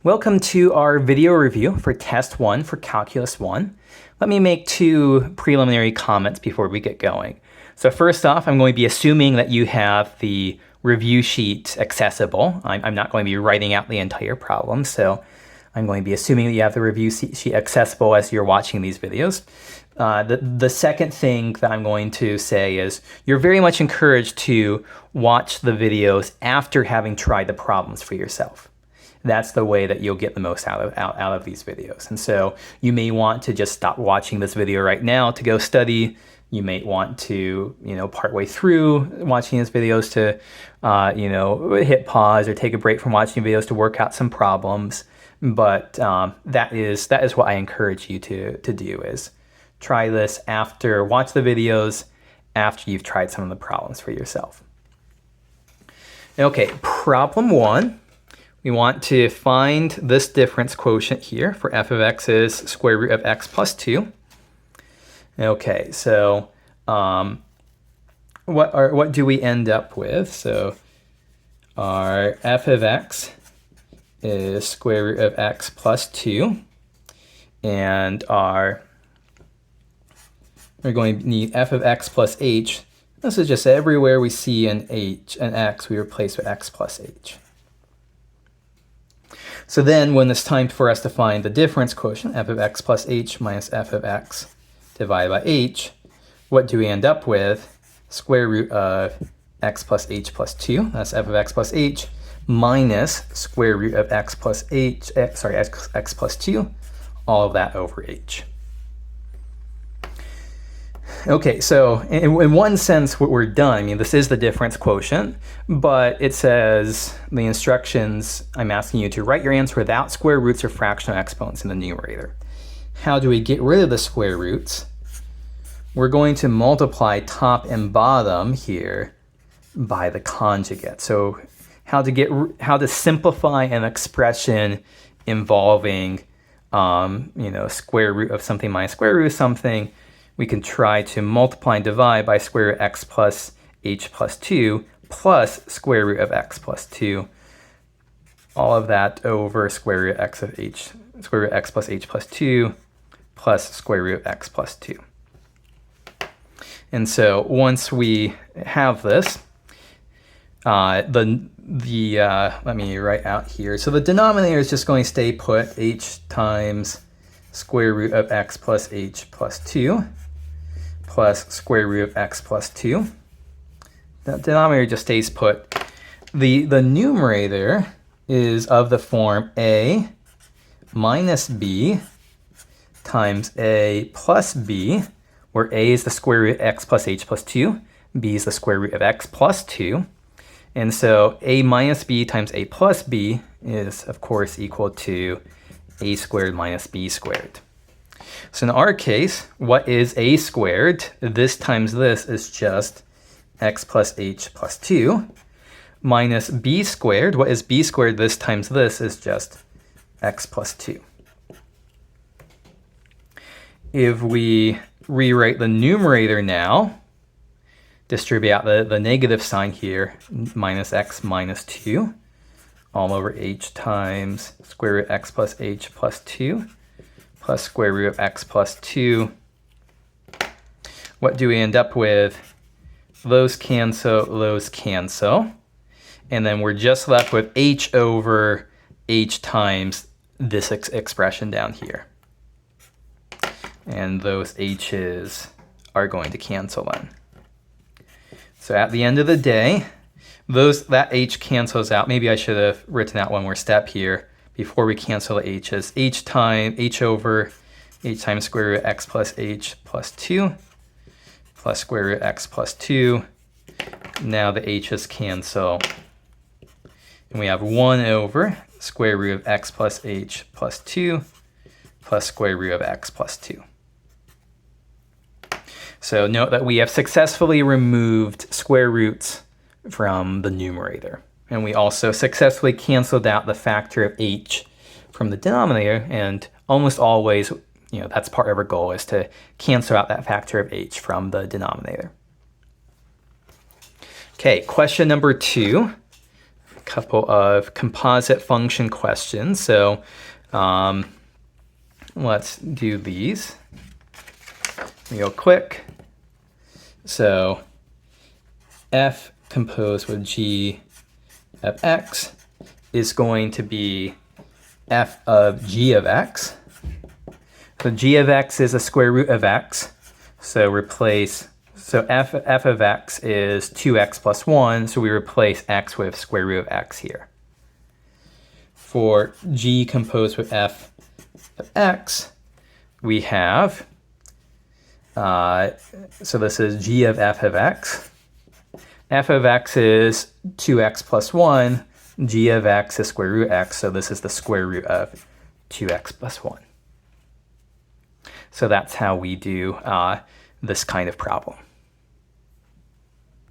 Welcome to our video review for Test 1 for Calculus 1. Let me make two preliminary comments before we get going. So first off, I'm going to be assuming that you have the review sheet accessible. I'm not going to be writing out the entire problem, so I'm going to be assuming that you have the review sheet accessible as you're watching these videos. The second thing that I'm going to say is you're very much encouraged to watch the videos after having tried the problems for yourself. That's the way that you'll get the most out of these videos. And so you may want to just stop watching this video right now to go study. You may want to, partway through watching these videos to, hit pause or take a break from watching videos to work out some problems. But that is what I encourage you to do is try this watch the videos after you've tried some of the problems for yourself. Okay, problem 1. We want to find this difference quotient here for f of x is square root of x plus 2. Okay, so what do we end up with? So our f of x is square root of x plus 2, and we're going to need f of x plus h. This is just everywhere we see an x, we replace with x plus h. So then when it's time for us to find the difference quotient, f of x plus h minus f of x divided by h, what do we end up with? Square root of x plus h plus 2, that's f of x plus h, minus square root of x plus x plus 2, all of that over h. Okay, so in one sense, we're done. I mean, this is the difference quotient, but it says the instructions, I'm asking you to write your answer without square roots or fractional exponents in the numerator. How do we get rid of the square roots? We're going to multiply top and bottom here by the conjugate. So how to simplify an expression involving square root of something minus square root of something, we can try to multiply and divide by square root x plus h plus 2 plus square root of x plus 2. All of that over square root x of h, square root x plus h plus 2 plus square root of x plus 2. And so once we have this, let me write out here. So the denominator is just going to stay put, h times square root of x plus h plus 2 plus square root of x plus 2. The denominator just stays put. The numerator is of the form a minus b times a plus b, where a is the square root of x plus h plus 2, b is the square root of x plus 2. And so a minus b times a plus b is, of course, equal to a squared minus b squared. So in our case, what is a squared? This times this is just x plus h plus 2 minus b squared. What is b squared? This times this is just x plus 2. If we rewrite the numerator now, distribute out the negative sign here, minus x minus 2, all over h times square root x plus h plus 2 plus square root of x plus 2. What do we end up with? Those cancel. And then we're just left with h over h times this expression down here. And those h's are going to cancel then. So at the end of the day, that h cancels out. Maybe I should have written out one more step here before we cancel the h's. H over h times square root x plus h plus 2 plus square root x plus 2. Now the h's cancel. And we have 1 over square root of x plus h plus 2 plus square root of x plus 2. So note that we have successfully removed square roots from the numerator. And we also successfully canceled out the factor of h from the denominator, and almost always, that's part of our goal, is to cancel out that factor of h from the denominator. Okay, question number 2. couple of composite function questions. So let's do these real quick. So f composed with g of x is going to be f of g of x. So g of x is a square root of x. So replace, so f of x is 2x plus 1, so we replace x with square root of x here. For g composed with f of x, we have, so this is g of f of x. F of x is 2x plus 1. G of x is square root x, so this is the square root of 2x plus 1. So that's how we do this kind of problem.